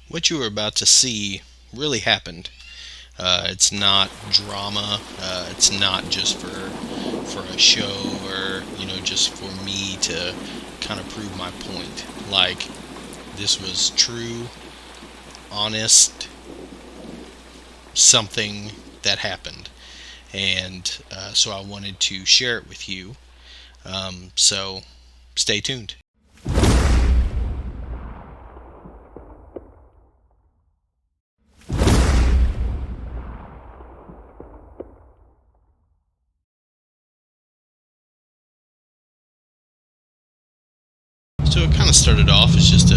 What you are about to see really happened. It's not drama. It's not just for a show or just for me to kind of prove my point. Like this was true, honest, something that happened, and so I wanted to share it with you. So stay tuned. So it kind of started off as just a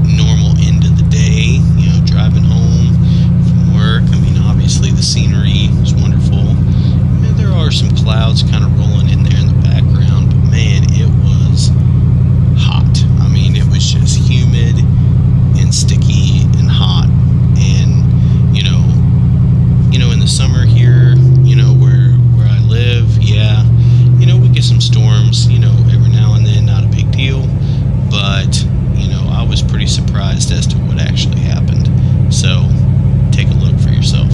normal end of the day, driving home from work. I mean, obviously the scenery is wonderful. And there are some clouds kind of rolling in there in the background, but man, it was hot. I mean, it was just humid and sticky and hot. And in the summer here, where I live, yeah, we get some storms, every now and then, not a big deal. But I was pretty surprised as to what actually happened. So take a look for yourself.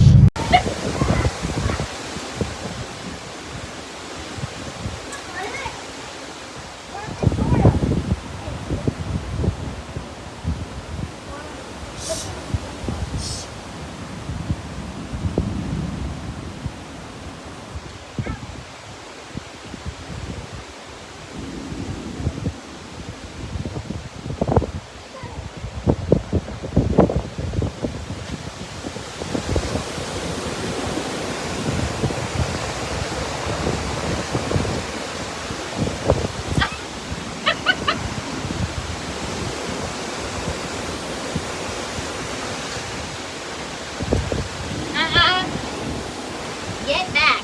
Get back.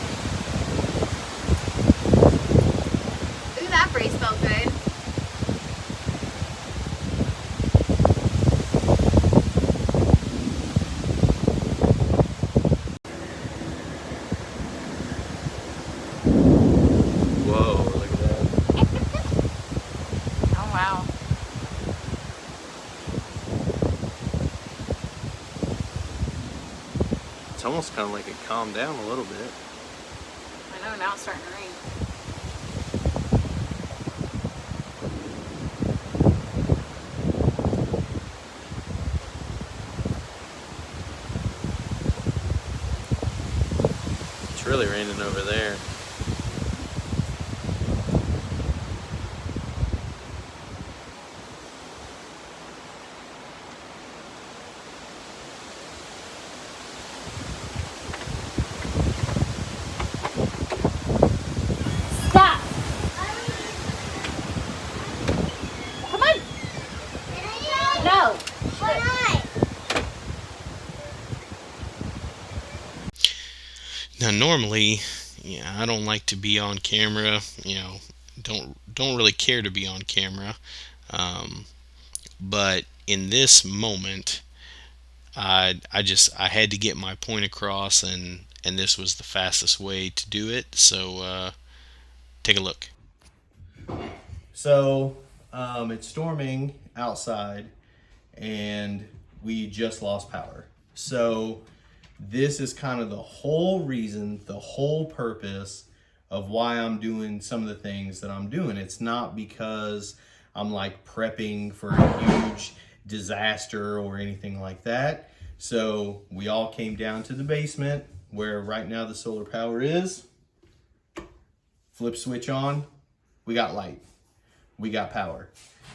Ooh, that brace felt good. Whoa, look at that. Oh, wow. It's almost kind of like it calmed down a little bit. I know, now it's starting to rain. It's really raining over there. Stop! Come on! No! Why not? Now, normally, yeah, I don't like to be on camera. Don't really care to be on camera. Um, but in this moment, I had to get my point across, and this was the fastest way to do it. So take a look. So it's storming outside, and we just lost power. So this is kind of the whole reason, the whole purpose of why I'm doing some of the things that I'm doing. It's not because I'm like prepping for a huge disaster or anything like that. So we all came down to the basement where right now the solar power is. Flip switch on, we got light, we got power.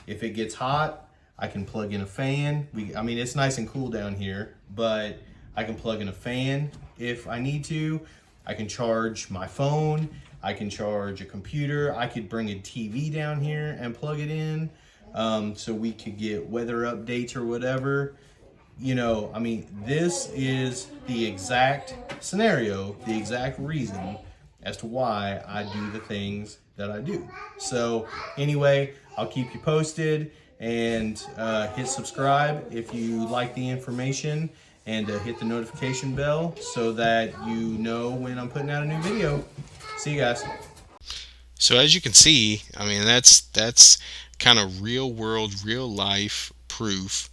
If it gets hot, I can plug in a fan. I mean, it's nice and cool down here, but I can plug in a fan if I need to. I can charge my phone. I can charge a computer. I could bring a TV down here and plug it in, so we could get weather updates or whatever. I mean, this is the exact scenario, the exact reason as to why I do the things that I do. So, anyway, I'll keep you posted, and hit subscribe if you like the information, and hit the notification bell so that you know when I'm putting out a new video. See you guys. So as you can see, I mean that's kind of real world, real life proof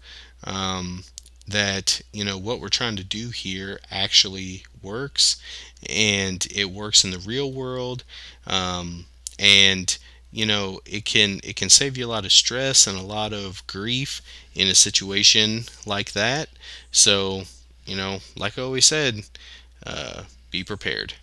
that what we're trying to do here actually works, and it works in the real world. And it can save you a lot of stress and a lot of grief in a situation like that. So like I always said, be prepared.